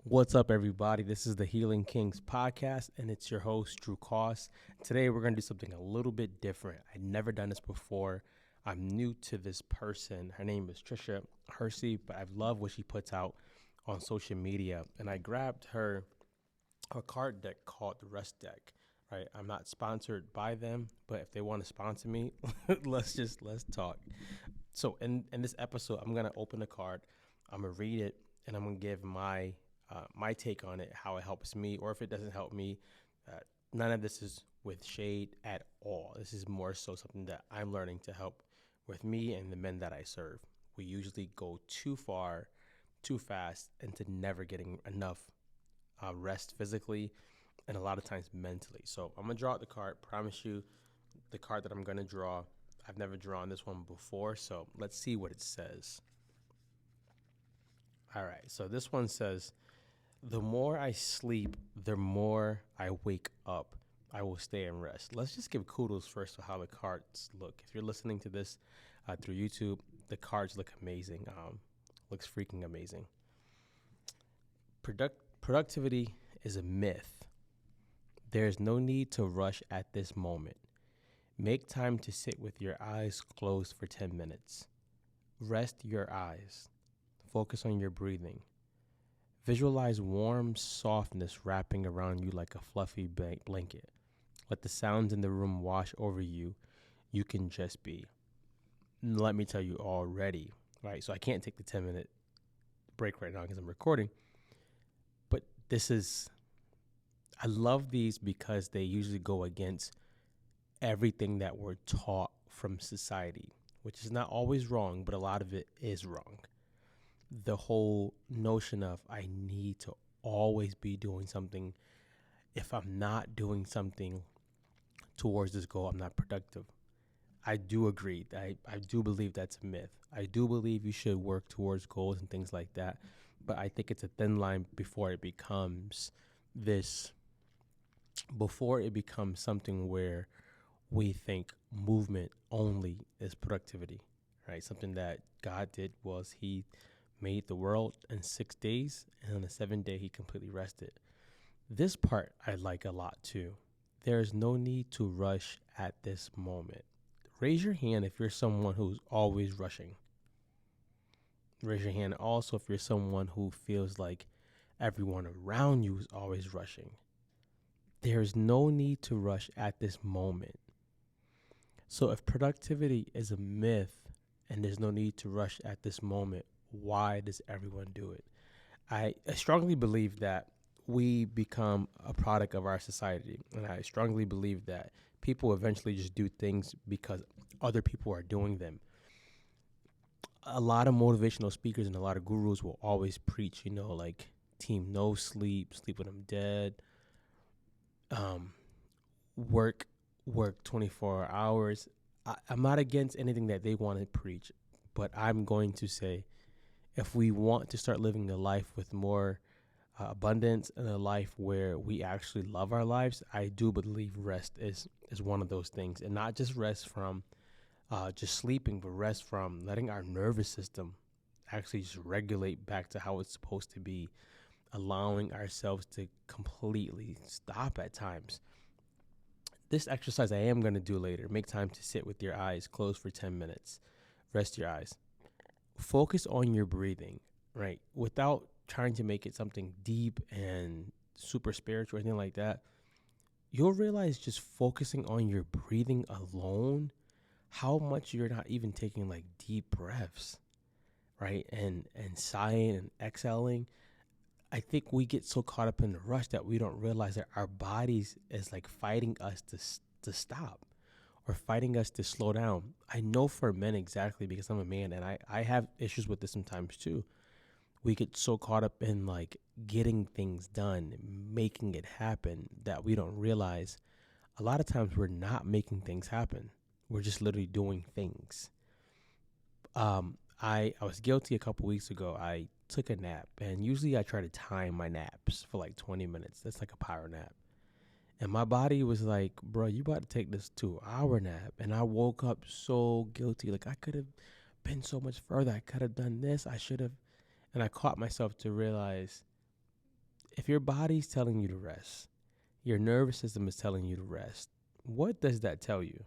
What's up, everybody? This is the Healing Kings podcast, and it's your host, Drew Koss. Today, we're going to do something a little bit different. I've never done this before. I'm new to this person. Her name is Trisha Hersey, but I love what she puts out on social media. And I grabbed her a card deck called the Rest Deck. Right? I'm not sponsored by them, but if they want to sponsor me, let's talk. So in this episode, I'm gonna open the card, I'm gonna read it, and I'm gonna give my take on it, how it helps me, or if it doesn't help me. Uh, None of this is with shade at all. This is more so something that I'm learning to help with me and the men that I serve. We usually go too far, too fast, into never getting enough rest physically, and a lot of times mentally. So I'm gonna draw out the card. Promise you, the card that I'm gonna draw, I've never drawn this one before, so let's see what it says. All right, so this one says, the more I sleep, the more I wake up. I will stay and rest. Let's just give kudos first to how the cards look. If you're listening to this through YouTube, the cards look amazing. Looks freaking amazing. Productivity is a myth. There's no need to rush at this moment. Make time to sit with your eyes closed for 10 minutes. Rest your eyes. Focus on your breathing. Visualize warm softness wrapping around you like a fluffy blanket. Let the sounds in the room wash over you. You can just be. Let me tell you already, right? So I can't take the 10-minute break right now because I'm recording. But I love these because they usually go against everything that we're taught from society, which is not always wrong, but a lot of it is wrong. The whole notion of I need to always be doing something. If I'm not doing something towards this goal, I'm not productive. I do agree. I do believe that's a myth. I do believe you should work towards goals and things like that. But I think it's a thin line before it becomes something where we think movement only is productivity, right? Something that God did was he made the world in 6 days, and on the 7th day, he completely rested. This part I like a lot too. There is no need to rush at this moment. Raise your hand if you're someone who's always rushing. Raise your hand also if you're someone who feels like everyone around you is always rushing. There's no need to rush at this moment. So if productivity is a myth and there's no need to rush at this moment, why does everyone do it? I strongly believe that we become a product of our society. And I strongly believe that people eventually just do things because other people are doing them. A lot of motivational speakers and a lot of gurus will always preach, like team no sleep, sleep when I'm dead, work 24 hours. I'm not against anything that they want to preach, but I'm going to say, if we want to start living a life with more abundance and a life where we actually love our lives, I do believe rest is one of those things. And not just rest from just sleeping, but rest from letting our nervous system actually just regulate back to how it's supposed to be, allowing ourselves to completely stop at times. This exercise I am going to do later. Make time to sit with your eyes closed for 10 minutes. Rest your eyes. Focus on your breathing, right? Without trying to make it something deep and super spiritual or anything like that. You'll realize just focusing on your breathing alone, how much you're not even taking like deep breaths, right? And sighing and exhaling. I think we get so caught up in the rush that we don't realize that our bodies is like fighting us to stop, or fighting us to slow down. I know for men exactly, because I'm a man and I have issues with this sometimes too. We get so caught up in like getting things done, making it happen, that we don't realize a lot of times we're not making things happen. We're just literally doing things. I was guilty a couple weeks ago. I took a nap, and usually I try to time my naps for like 20 minutes. That's like a power nap. And my body was like, bro, you about to take this 2-hour nap. And I woke up so guilty. Like, I could have been so much further. I could have done this. I should have. And I caught myself to realize If your body's telling you to rest, your nervous system is telling you to rest, what does that tell you?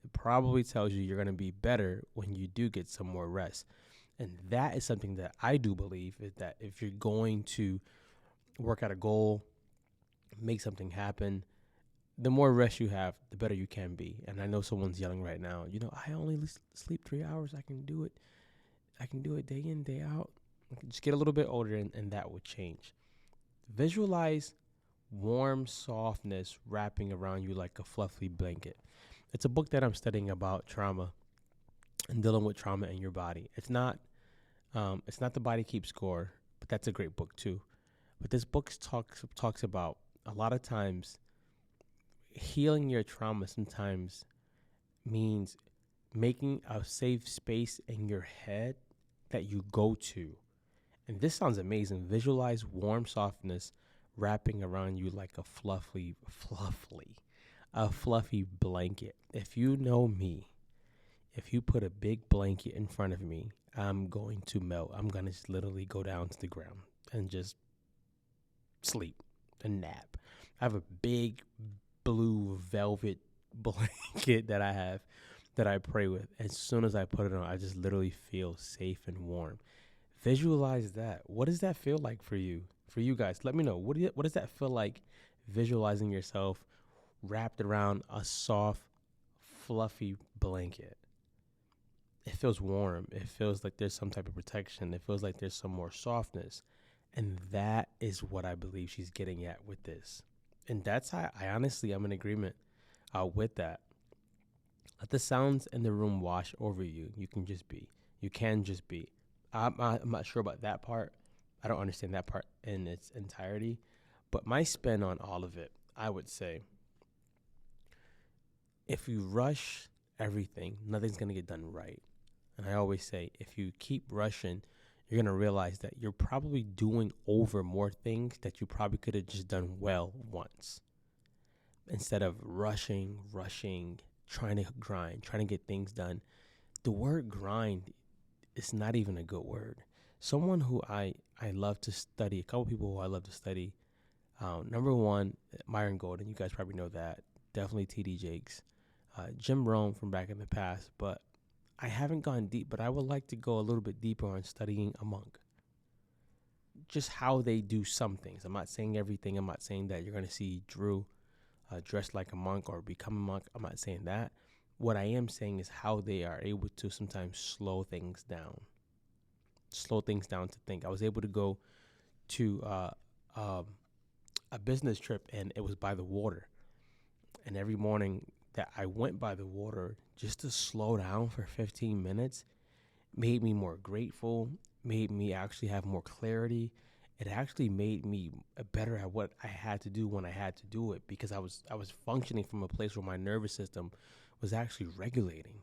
It probably tells you you're going to be better when you do get some more rest. And that is something that I do believe, is that if you're going to work at a goal, make something happen, the more rest you have, the better you can be. And I know someone's yelling right now, I only sleep 3 hours. I can do it. I can do it day in, day out. Just get a little bit older and that will change. Visualize warm softness wrapping around you like a fluffy blanket. It's a book that I'm studying about trauma and dealing with trauma in your body. It's not The Body Keeps Score, but that's a great book too. But this book talks about a lot of times healing your trauma sometimes means making a safe space in your head that you go to. And this sounds amazing. Visualize warm softness wrapping around you like a fluffy blanket. If you know me, if you put a big blanket in front of me, I'm going to melt. I'm going to just literally go down to the ground and just sleep and nap. I have a big blue velvet blanket that I pray with. As soon as I put it on, I just literally feel safe and warm. Visualize that. What does that feel like for you? For you guys, let me know. What does that feel like, visualizing yourself wrapped around a soft, fluffy blanket? It feels warm. It feels like there's some type of protection. It feels like there's some more softness. And that is what I believe she's getting at with this. And that's how I'm in agreement with that. Let the sounds in the room wash over you. You can just be. I'm not sure about that part. I don't understand that part in its entirety. But my spin on all of it, I would say, if you rush everything, nothing's going to get done right. And I always say, if you keep rushing, you're going to realize that you're probably doing over more things that you probably could have just done well once. Instead of rushing, trying to grind, trying to get things done. The word grind is not even a good word. Someone who I love to study, a couple people who I love to study. Number one, Myron Golden. You guys probably know that. Definitely T.D. Jakes. Jim Rohn from back in the past. But I haven't gone deep, but I would like to go a little bit deeper on studying a monk. Just how they do some things. I'm not saying everything. I'm not saying that you're going to see Drew dressed like a monk or become a monk. I'm not saying that. What I am saying is how they are able to sometimes slow things down to think. I was able to go to a business trip, and it was by the water. And every morning that I went by the water, just to slow down for 15 minutes, made me more grateful, made me actually have more clarity. It actually made me better at what I had to do when I had to do it, because I was functioning from a place where my nervous system was actually regulating.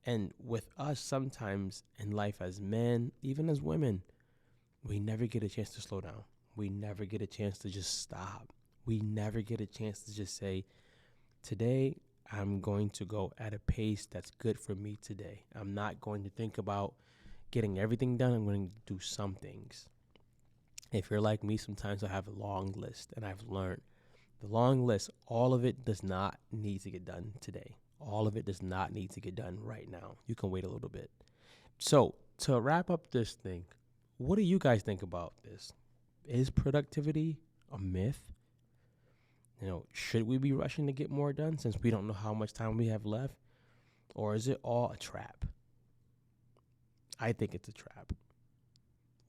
And with us, sometimes in life as men, even as women, we never get a chance to slow down. We never get a chance to just stop. We never get a chance to just say, today, I'm going to go at a pace that's good for me today. I'm not going to think about getting everything done. I'm going to do some things. If you're like me, sometimes I have a long list, and I've learned the long list, all of it does not need to get done today. All of it does not need to get done right now. You can wait a little bit. So to wrap up this thing, what do you guys think about this? Is productivity a myth? Should we be rushing to get more done since we don't know how much time we have left? Or is it all a trap? I think it's a trap.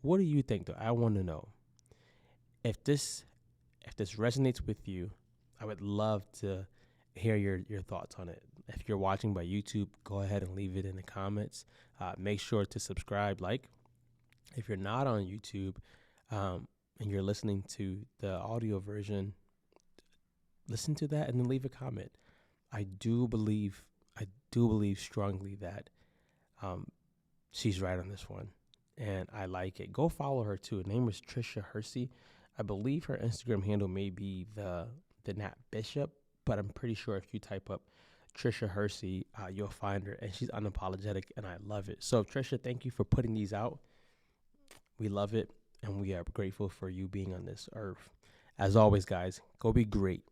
What do you think, though? I want to know. If this resonates with you, I would love to hear your thoughts on it. If you're watching by YouTube, go ahead and leave it in the comments. Make sure to subscribe, like. If you're not on YouTube and you're listening to the audio version, listen to that and then leave a comment. I do believe strongly that she's right on this one, and I like it. Go follow her too. Her name is Trisha Hersey. I believe her Instagram handle may be the Nat Bishop, but I'm pretty sure if you type up Trisha Hersey, you'll find her, and she's unapologetic, and I love it. So Trisha, thank you for putting these out. We love it. and we are grateful for you being on this earth. As always, guys, go be great.